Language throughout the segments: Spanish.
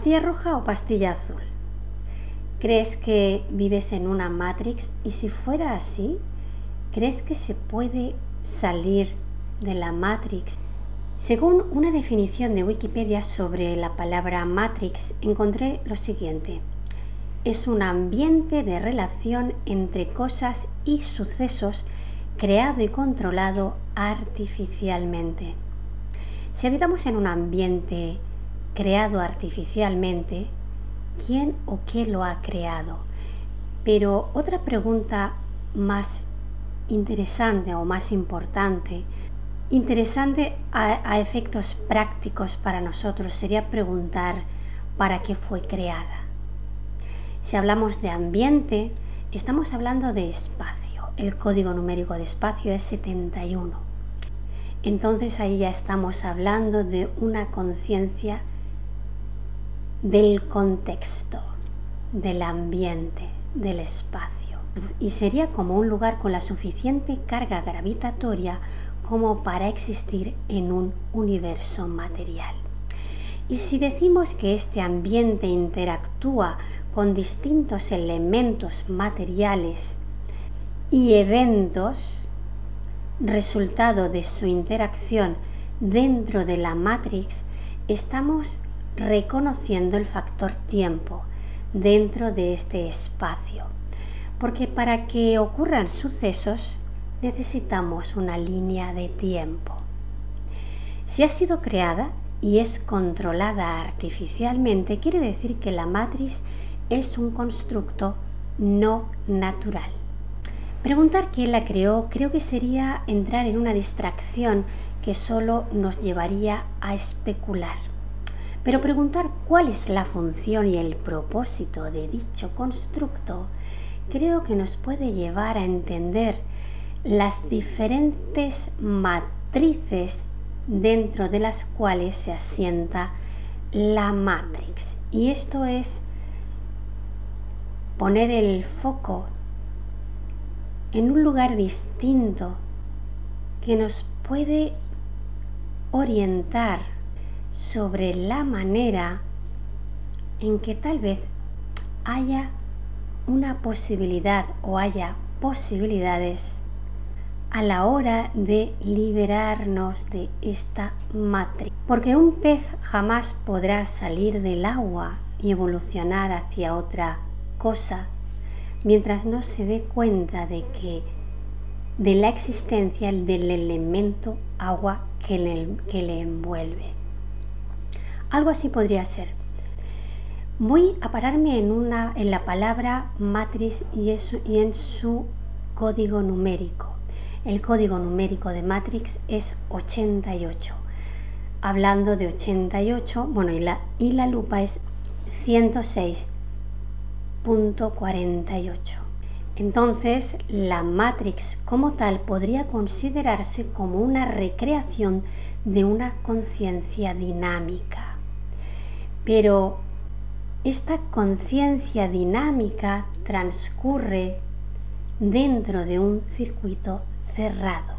¿Pastilla roja o pastilla azul? ¿Crees que vives en una Matrix? Y si fuera así, ¿crees que se puede salir de la Matrix? Según una definición de Wikipedia sobre la palabra Matrix, encontré lo siguiente: es un ambiente de relación entre cosas y sucesos creado y controlado artificialmente. Si habitamos en un ambiente creado artificialmente, ¿quién o qué lo ha creado? Pero otra pregunta más interesante o más importante a efectos prácticos para nosotros sería preguntar ¿para qué fue creada? Si hablamos de ambiente, estamos hablando de espacio. El código numérico de espacio es 71. Entonces ahí ya estamos hablando de una conciencia del contexto, del ambiente, del espacio. Y sería como un lugar con la suficiente carga gravitatoria como para existir en un universo material. Y si decimos que este ambiente interactúa con distintos elementos materiales y eventos, resultado de su interacción dentro de la Matrix, estamos reconociendo el factor tiempo dentro de este espacio, porque para que ocurran sucesos necesitamos una línea de tiempo. Si ha sido creada y es controlada artificialmente, quiere decir que la Matrix es un constructo no natural. Preguntar quién la creó creo que sería entrar en una distracción que solo nos llevaría a especular. Pero preguntar cuál es la función y el propósito de dicho constructo creo que nos puede llevar a entender las diferentes matrices dentro de las cuales se asienta la Matrix. Y esto es poner el foco en un lugar distinto que nos puede orientar sobre la manera en que tal vez haya una posibilidad o haya posibilidades a la hora de liberarnos de esta matriz. Porque un pez jamás podrá salir del agua y evolucionar hacia otra cosa mientras no se dé cuenta de la existencia del elemento agua que le envuelve. Algo así podría ser. Voy a pararme en la palabra matriz y en su código numérico. El código numérico de Matrix es 88. Hablando de 88, bueno, y la lupa es 106.48. Entonces, la Matrix como tal podría considerarse como una recreación de una conciencia dinámica. Pero esta conciencia dinámica transcurre dentro de un circuito cerrado,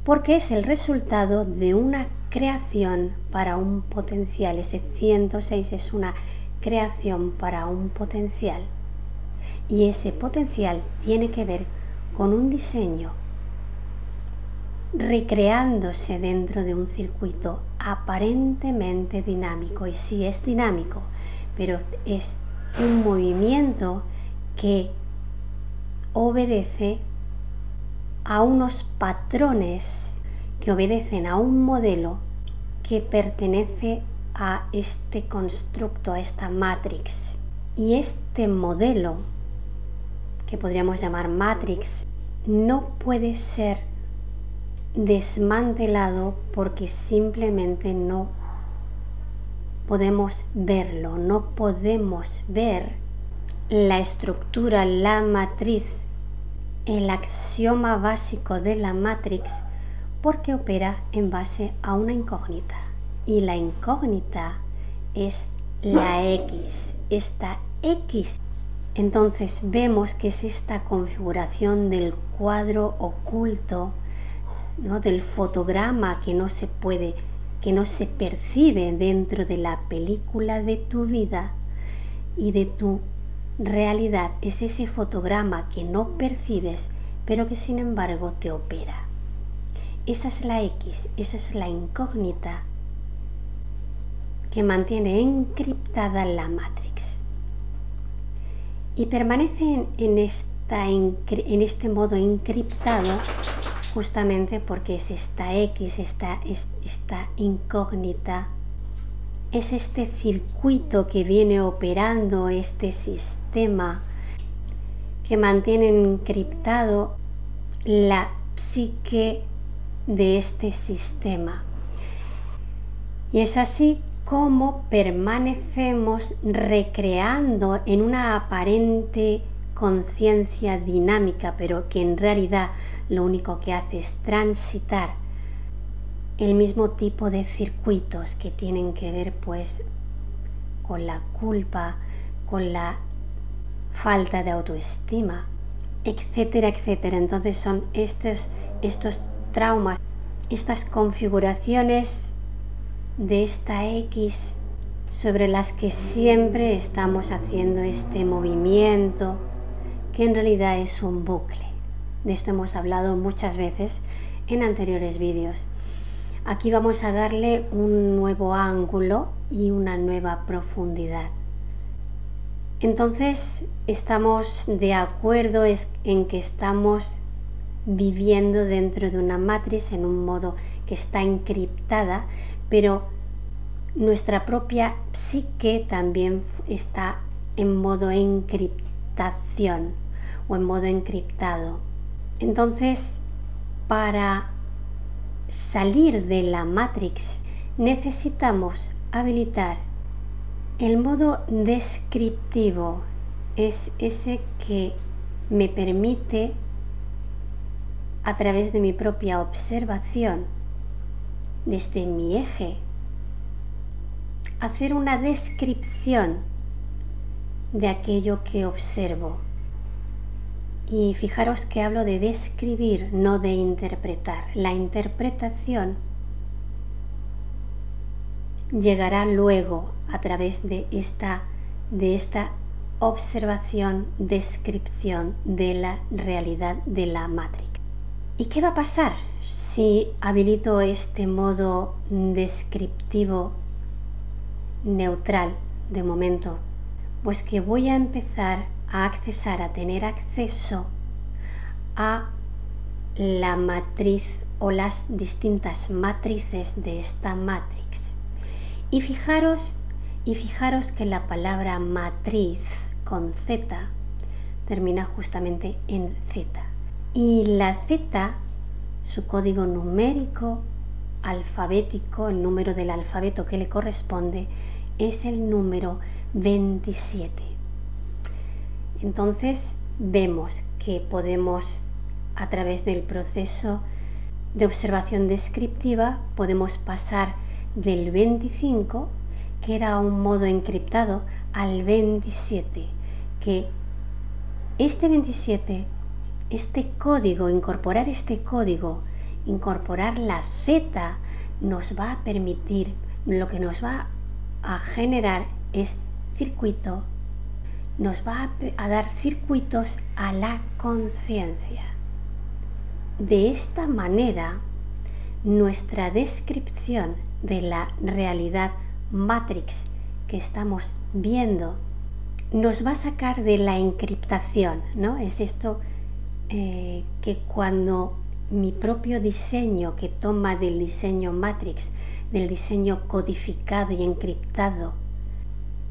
porque es el resultado de una creación para un potencial. Ese 106 es una creación para un potencial, y ese potencial tiene que ver con un diseño recreándose dentro de un circuito aparentemente dinámico. Y sí, es dinámico, pero es un movimiento que obedece a unos patrones, que obedecen a un modelo que pertenece a este constructo, a esta Matrix. Y este modelo, que podríamos llamar Matrix, no puede ser desmantelado porque simplemente no podemos verlo, no podemos ver la estructura, la matriz, el axioma básico de la Matrix, porque opera en base a una incógnita, y la incógnita es la X, esta X. Entonces vemos que es esta configuración del cuadro oculto, ¿no? Del fotograma que no se puede que no se percibe dentro de la película de tu vida y de tu realidad. Es ese fotograma que no percibes, pero que sin embargo te opera. Esa es la X, esa es la incógnita que mantiene encriptada la Matrix. Y permanece en este modo encriptado justamente porque es esta X, esta incógnita, es este circuito que viene operando este sistema que mantiene encriptado la psique de este sistema. Y es así como permanecemos recreando en una aparente conciencia dinámica, pero que en realidad lo único que hace es transitar el mismo tipo de circuitos que tienen que ver pues con la culpa, con la falta de autoestima, etcétera, etcétera. Entonces son estos traumas, estas configuraciones de esta X sobre las que siempre estamos haciendo este movimiento, que en realidad es un bucle. De esto hemos hablado muchas veces en anteriores vídeos. Aquí vamos a darle un nuevo ángulo y una nueva profundidad. Entonces estamos de acuerdo en que estamos viviendo dentro de una matriz en un modo que está encriptada, pero nuestra propia psique también está en modo encriptación o en modo encriptado. Entonces, para salir de la Matrix necesitamos habilitar el modo descriptivo. Es ese que me permite, a través de mi propia observación, desde mi eje, hacer una descripción de aquello que observo. Y fijaros que hablo de describir, no de interpretar. La interpretación llegará luego a través de esta observación, descripción de la realidad de la Matrix. ¿Y qué va a pasar si habilito este modo descriptivo neutral de momento? Pues que voy a empezar a tener acceso a la matriz o las distintas matrices de esta Matrix. Y fijaros que la palabra matriz con Z termina justamente en Z. Y la Z, su código numérico, alfabético, el número del alfabeto que le corresponde, es el número 27. Entonces vemos que podemos, a través del proceso de observación descriptiva, podemos pasar del 25, que era un modo encriptado, al 27, que este 27, este código, incorporar la Z, nos va a permitir, lo que nos va a generar es circuito, nos va a dar circuitos a la conciencia. De esta manera, nuestra descripción de la realidad Matrix que estamos viendo nos va a sacar de la encriptación, ¿no? Es esto que cuando mi propio diseño, que toma del diseño Matrix, del diseño codificado y encriptado,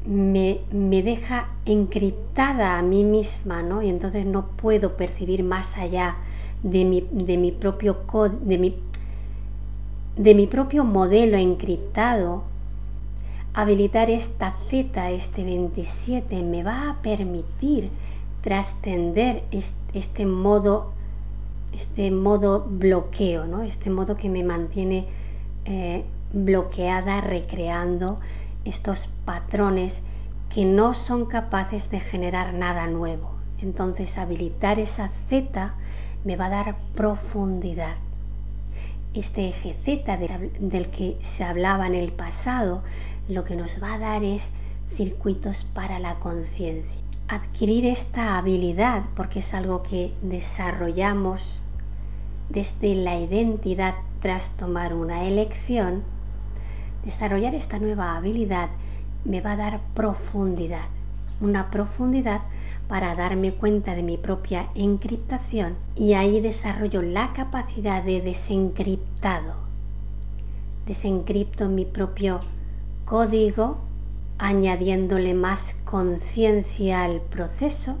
me deja encriptada a mí misma, ¿no? Y entonces no puedo percibir más allá de mi propio modelo encriptado. Habilitar esta Z, este 27, me va a permitir trascender este modo bloqueo, ¿no? Este modo que me mantiene bloqueada, recreando estos patrones que no son capaces de generar nada nuevo. Entonces habilitar esa Z me va a dar profundidad. Este eje Z del que se hablaba en el pasado, lo que nos va a dar es circuitos para la conciencia. Adquirir esta habilidad, porque es algo que desarrollamos desde la identidad tras tomar una elección, desarrollar esta nueva habilidad me va a dar profundidad, una profundidad para darme cuenta de mi propia encriptación, y ahí desarrollo la capacidad de desencriptado. Desencripto mi propio código, añadiéndole más conciencia al proceso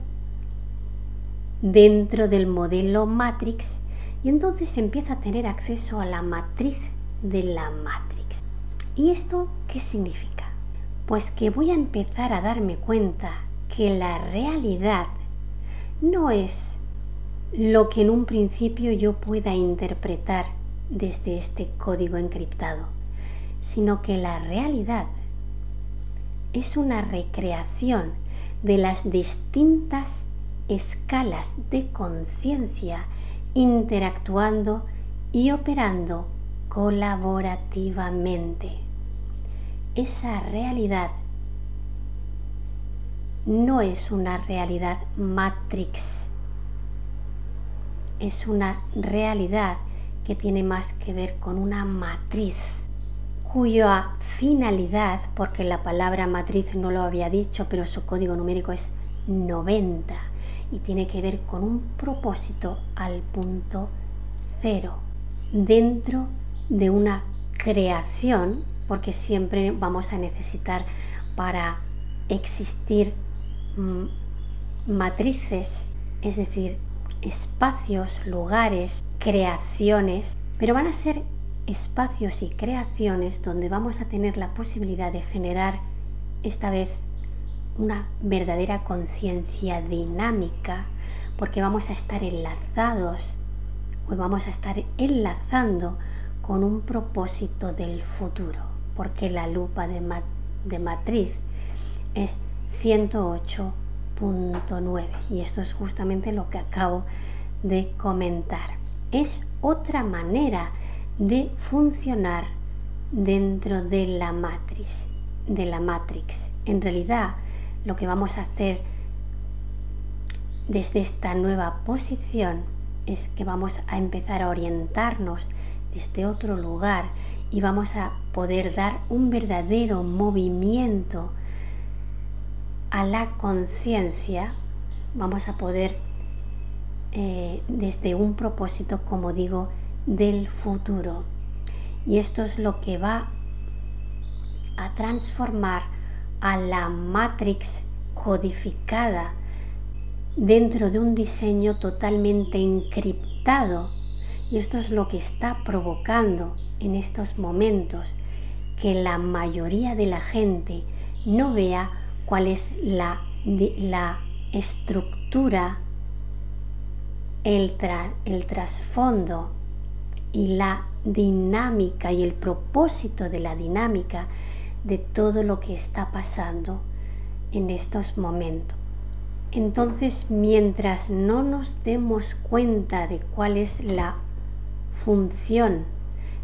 dentro del modelo Matrix, y entonces empieza a tener acceso a la matriz de la Matrix. ¿Y esto qué significa? Pues que voy a empezar a darme cuenta que la realidad no es lo que en un principio yo pueda interpretar desde este código encriptado, sino que la realidad es una recreación de las distintas escalas de conciencia interactuando y operando colaborativamente. Esa realidad no es una realidad Matrix, es una realidad que tiene más que ver con una matriz, cuya finalidad, porque la palabra matriz no lo había dicho, pero su código numérico es 90 y tiene que ver con un propósito al punto cero, dentro de una creación, porque siempre vamos a necesitar para existir matrices, es decir, espacios, lugares, creaciones, pero van a ser espacios y creaciones donde vamos a tener la posibilidad de generar esta vez una verdadera conciencia dinámica, porque vamos a estar enlazados o vamos a estar enlazando con un propósito del futuro, porque la lupa de matriz es 108.9 y esto es justamente lo que acabo de comentar. Es otra manera de funcionar dentro de la matriz, En realidad, lo que vamos a hacer desde esta nueva posición es que vamos a empezar a orientarnos desde otro lugar y vamos a poder dar un verdadero movimiento a la conciencia. Vamos a poder desde un propósito, como digo, del futuro, y esto es lo que va a transformar a la Matrix codificada dentro de un diseño totalmente encriptado, y esto es lo que está provocando en estos momentos que la mayoría de la gente no vea cuál es la estructura, el trasfondo y la dinámica y el propósito de la dinámica de todo lo que está pasando en estos momentos. Entonces, mientras no nos demos cuenta de cuál es la función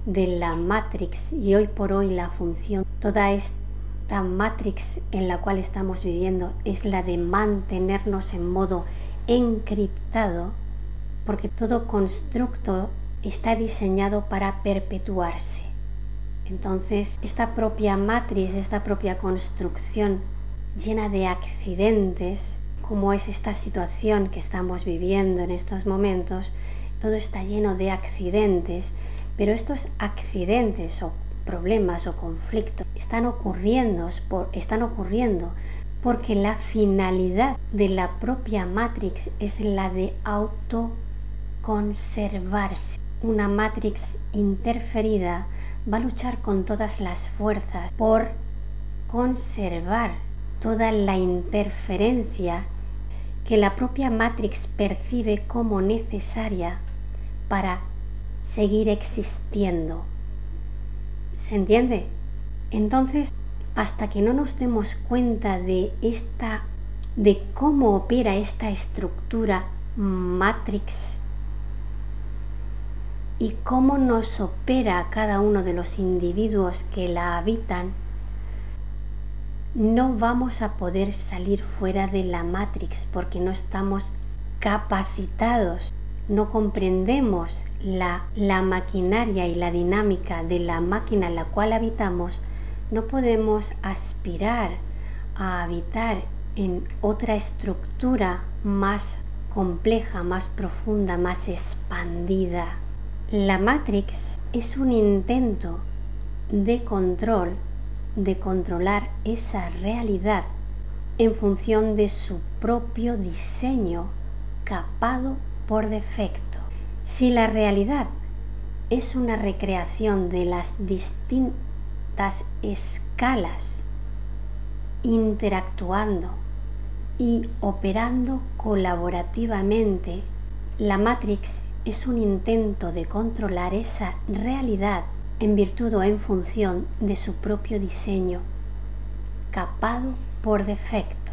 de la Matrix, y hoy por hoy la función, toda esta Matrix en la cual estamos viviendo es la de mantenernos en modo encriptado, porque todo constructo está diseñado para perpetuarse. Entonces, esta propia matriz, esta propia construcción llena de accidentes, como es esta situación que estamos viviendo en estos momentos, todo está lleno de accidentes, pero estos accidentes o problemas o conflictos están ocurriendo porque la finalidad de la propia Matrix es la de autoconservarse. Una Matrix interferida va a luchar con todas las fuerzas por conservar toda la interferencia que la propia Matrix percibe como necesaria para seguir existiendo. ¿Se entiende? Entonces, hasta que no nos demos cuenta de cómo opera esta estructura Matrix, y cómo nos opera cada uno de los individuos que la habitan, no vamos a poder salir fuera de la Matrix porque no estamos capacitados, no comprendemos la maquinaria y la dinámica de la máquina en la cual habitamos. No podemos aspirar a habitar en otra estructura más compleja, más profunda, más expandida. La Matrix es un intento de control, de controlar esa realidad en función de su propio diseño capado por defecto. Si la realidad es una recreación de las distintas escalas interactuando y operando colaborativamente, la Matrix es un intento de controlar esa realidad en virtud o en función de su propio diseño capado por defecto.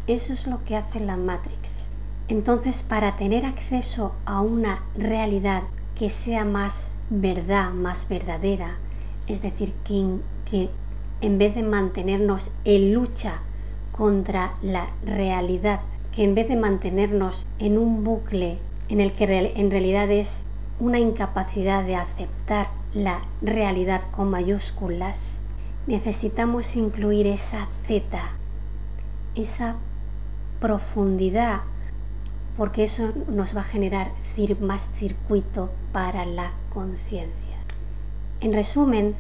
Eso es lo que hace la Matrix. Entonces, para tener acceso a una realidad que sea más verdad, más verdadera, es decir, que en vez de mantenernos en lucha contra la realidad, que en vez de mantenernos en un bucle en el que en realidad es una incapacidad de aceptar la realidad con mayúsculas, necesitamos incluir esa Z, esa profundidad, porque eso nos va a generar más circuito para la conciencia. En resumen,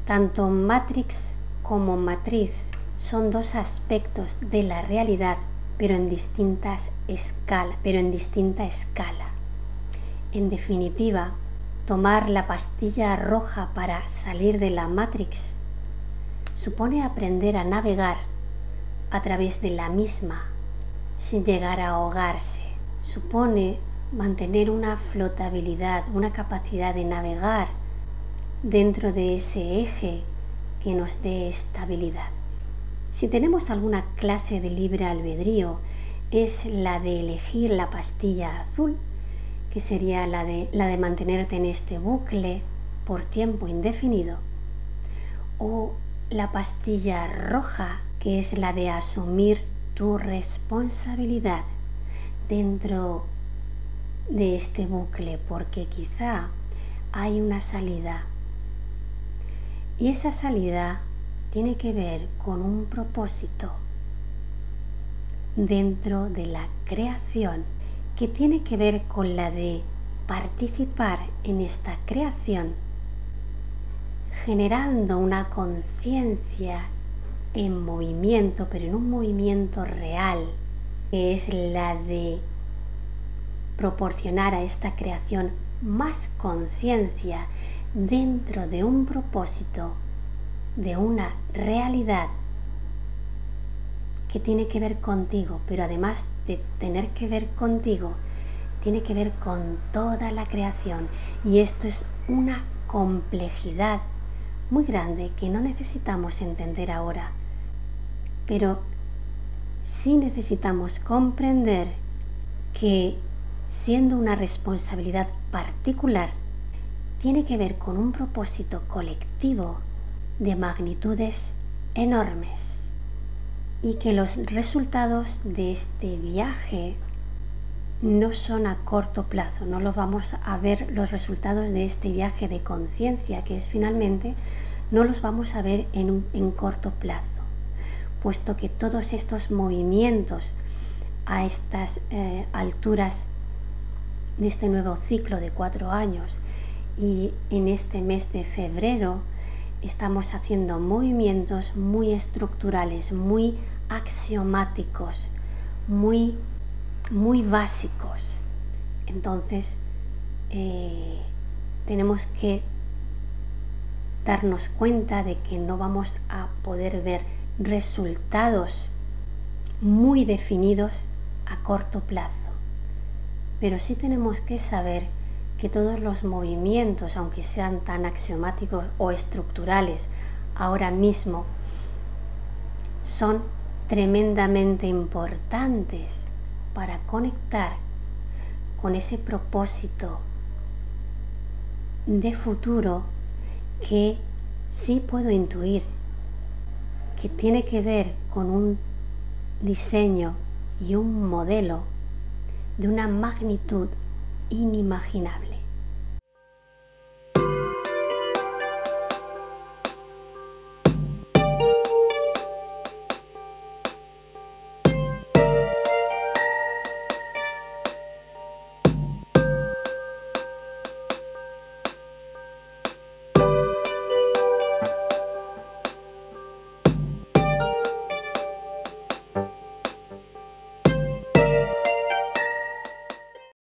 tanto Matrix como matriz son dos aspectos de la realidad, pero en distinta escala. En definitiva, tomar la pastilla roja para salir de la Matrix supone aprender a navegar a través de la misma sin llegar a ahogarse. Supone mantener una flotabilidad, una capacidad de navegar dentro de ese eje que nos dé estabilidad. Si tenemos alguna clase de libre albedrío, es la de elegir la pastilla azul, que sería la de mantenerte en este bucle por tiempo indefinido, o la pastilla roja, que es la de asumir tu responsabilidad dentro de este bucle, porque quizá hay una salida, y esa salida tiene que ver con un propósito dentro de la creación, que tiene que ver con la de participar en esta creación generando una conciencia en movimiento, pero en un movimiento real, que es la de proporcionar a esta creación más conciencia dentro de un propósito, de una realidad que tiene que ver contigo, pero además de tener que ver contigo, tiene que ver con toda la creación. Y esto es una complejidad muy grande que no necesitamos entender ahora, pero sí necesitamos comprender que, siendo una responsabilidad particular, tiene que ver con un propósito colectivo de magnitudes enormes, y que los resultados de este viaje no son a corto plazo. No los vamos a ver, los resultados de este viaje de conciencia, que es finalmente, no los vamos a ver en corto plazo, puesto que todos estos movimientos a estas alturas de este nuevo ciclo de 4 años, y en este mes de febrero estamos haciendo movimientos muy estructurales, muy axiomáticos, muy básicos. Entonces tenemos que darnos cuenta de que no vamos a poder ver resultados muy definidos a corto plazo, pero sí tenemos que saber que todos los movimientos, aunque sean tan axiomáticos o estructurales ahora mismo, son tremendamente importantes para conectar con ese propósito de futuro que sí puedo intuir, que tiene que ver con un diseño y un modelo de una magnitud inimaginable.